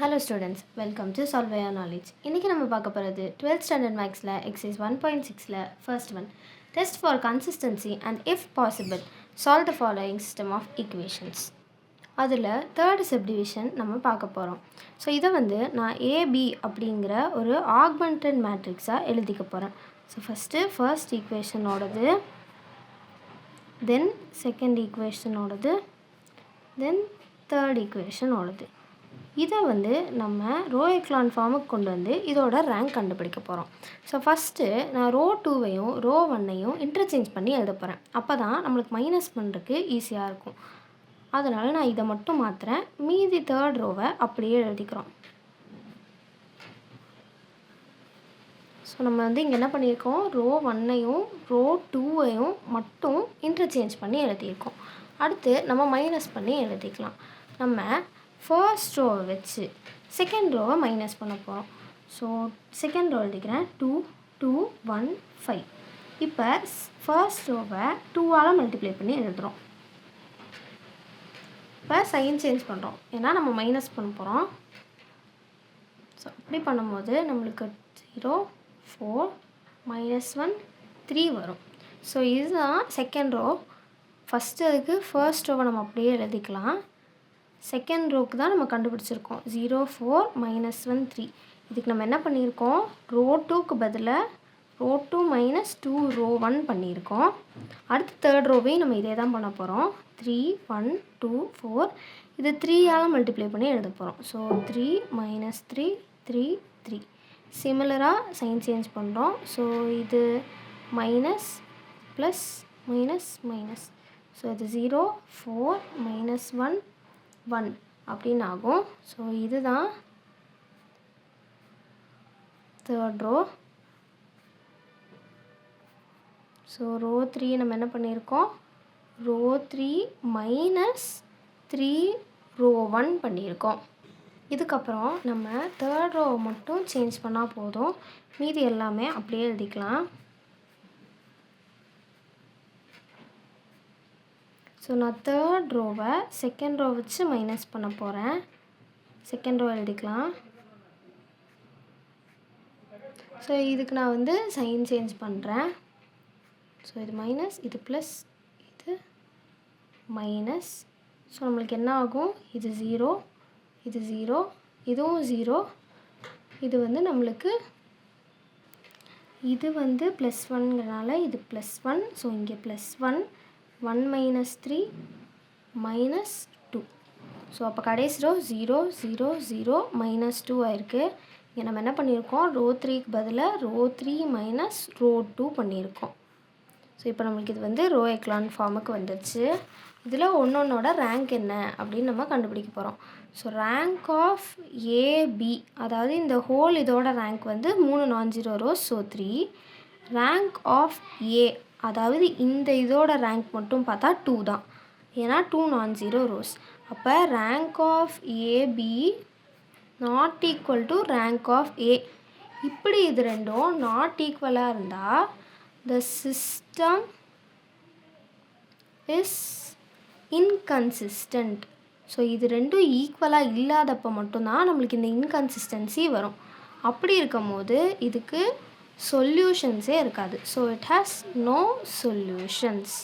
Hello students, welcome to Solve Your Knowledge. இன்றைக்கி நம்ம பார்க்க போகிறது 12th standard mathsல exercise 1.6ல first one. Test for consistency and if possible, solve the following system of equations. அதில் third subdivision நம்ம பார்க்க போகிறோம். So இதை நான் AB அப்படிங்கிற ஒரு augmented matrixாக எழுதிக்க போகிறேன். So first equation ஓடது, then second equation ஓடது, then third equation ஓடது. இதை நம்ம ரோ எக்லான் ஃபார்முக்கு கொண்டு வந்து இதோட ரேங்க் கண்டுபிடிக்க போகிறோம். ஸோ ஃபஸ்ட்டு நான் ரோ 2வையும் ரோ 1ஐயும் இன்டர்சேஞ்ச் பண்ணி எழுத போகிறேன். அப்போ தான் நம்மளுக்கு மைனஸ் பண்ணுறதுக்கு ஈஸியாக இருக்கும். அதனால் நான் இதை மட்டும் மாற்றுறேன். மீதி தேர்ட் ரோவை அப்படியே எழுதிக்கிறோம். ஸோ நம்ம இங்கே என்ன பண்ணியிருக்கோம், ரோ 1ஐயும் ரோ 2வையும் மட்டும் இன்டர்சேஞ்ச் பண்ணி எழுதியிருக்கோம். அடுத்து நம்ம மைனஸ் பண்ணி எழுதிக்கலாம். நம்ம ஃபர்ஸ்ட் ரோவை வச்சு செகண்ட் ரோவை மைனஸ் பண்ண போகிறோம். ஸோ செகண்ட் ரோ எழுதிக்கிறேன். 2 2 1 5. இப்போ ஃபர்ஸ்ட் ரோவை 2ஆல் மல்டிப்ளை பண்ணி எழுதுகிறோம். இப்போ சைன் சேஞ்ச் பண்ணுறோம், ஏன்னா நம்ம மைனஸ் பண்ண போகிறோம். ஸோ அப்படி பண்ணும்போது நம்மளுக்கு 0 4 -1 3 வரும். ஸோ இதுதான் செகண்ட் ரோ. ஃபஸ்ட்டு அதுக்கு ஃபர்ஸ்ட் ரோவை நம்ம அப்படியே எழுதிக்கலாம். செகண்ட் ரோக்கு தான் நம்ம கண்டுபிடிச்சிருக்கோம். 0 4 -1 3. இதுக்கு நம்ம என்ன பண்ணியிருக்கோம், ரோ 2க்கு பதிலாக ரோ 2 - 2 ரோ 1 பண்ணியிருக்கோம். அடுத்து தேர்ட் ரோவையும் நம்ம இதே தான் பண்ண போகிறோம். 3 1 2 4. இது 3ஆல் மல்டிப்ளை பண்ணி எழுத போகிறோம். ஸோ 3 -3 3 3. சிமிலராக சைன் சேஞ்ச் பண்ணுறோம். ஸோ இது minus plus minus minus. So இது 0 4 -1 1 அப்படின்னு ஆகும். ஸோ இதுதான் தேர்ட் ரோ. ஸோ ரோ 3 நம்ம என்ன பண்ணியிருக்கோம், ரோ 3 -3 ரோ 1 பண்ணியிருக்கோம். இதுக்கப்புறம் நம்ம தேர்ட் ரோ மட்டும் சேஞ்ச் பண்ணால் போதும். மீதி எல்லாமே அப்படியே எழுதிக்கலாம். ஸோ நான் தேர்ட் ரோவை செகண்ட் ரோ வச்சு மைனஸ் பண்ண போகிறேன். செகண்ட் ரோ எழுதிக்கலாம். ஸோ இதுக்கு நான் சைன் சேஞ்ச் பண்ணுறேன். ஸோ இது மைனஸ், இது ப்ளஸ், இது மைனஸ். ஸோ நம்மளுக்கு என்ன ஆகும், இது 0 இது 0 இதுவும் 0. இது நம்மளுக்கு இது +1ங்கிறனால இது +1. ஸோ இங்கே +1 1 -3 -2. ஸோ அப்போ கடைசி ரோ 0 0 0 -2 ஆயிருக்கு. இங்கே நம்ம என்ன பண்ணியிருக்கோம், ரோ 3க்கு பதிலாக ரோ 3 - ரோ 2 பண்ணியிருக்கோம். ஸோ இப்போ நம்மளுக்கு இது ரோ எக்லான் ஃபார்முக்கு வந்துடுச்சு. இதில் ஒன்றொன்னோட ரேங்க் என்ன அப்படின்னு நம்ம கண்டுபிடிக்க போகிறோம். ஸோ ரேங்க் ஆஃப் ஏபி, அதாவது இந்த ஹோல் இதோட rank 3 non-zero rows. So 3. Rank of A, அதாவது இந்த இதோட ரேங்க் மட்டும் பார்த்தா 2 தான், ஏன்னா 2 நான்-ஜீரோ ரோஸ். அப்போ rank of AB not equal to rank of A. இப்படி இது ரெண்டும் நாட் ஈக்குவலாக இருந்தால் the system is inconsistent. So இது ரெண்டும் ஈக்குவலாக இல்லாதப்போ மட்டும்தான் நம்மளுக்கு இந்த இன்கன்சிஸ்டன்சி வரும். அப்படி இருக்கும் போது இதுக்கு சொல்யூஷன்ஸே இருக்காது. So it has no solutions.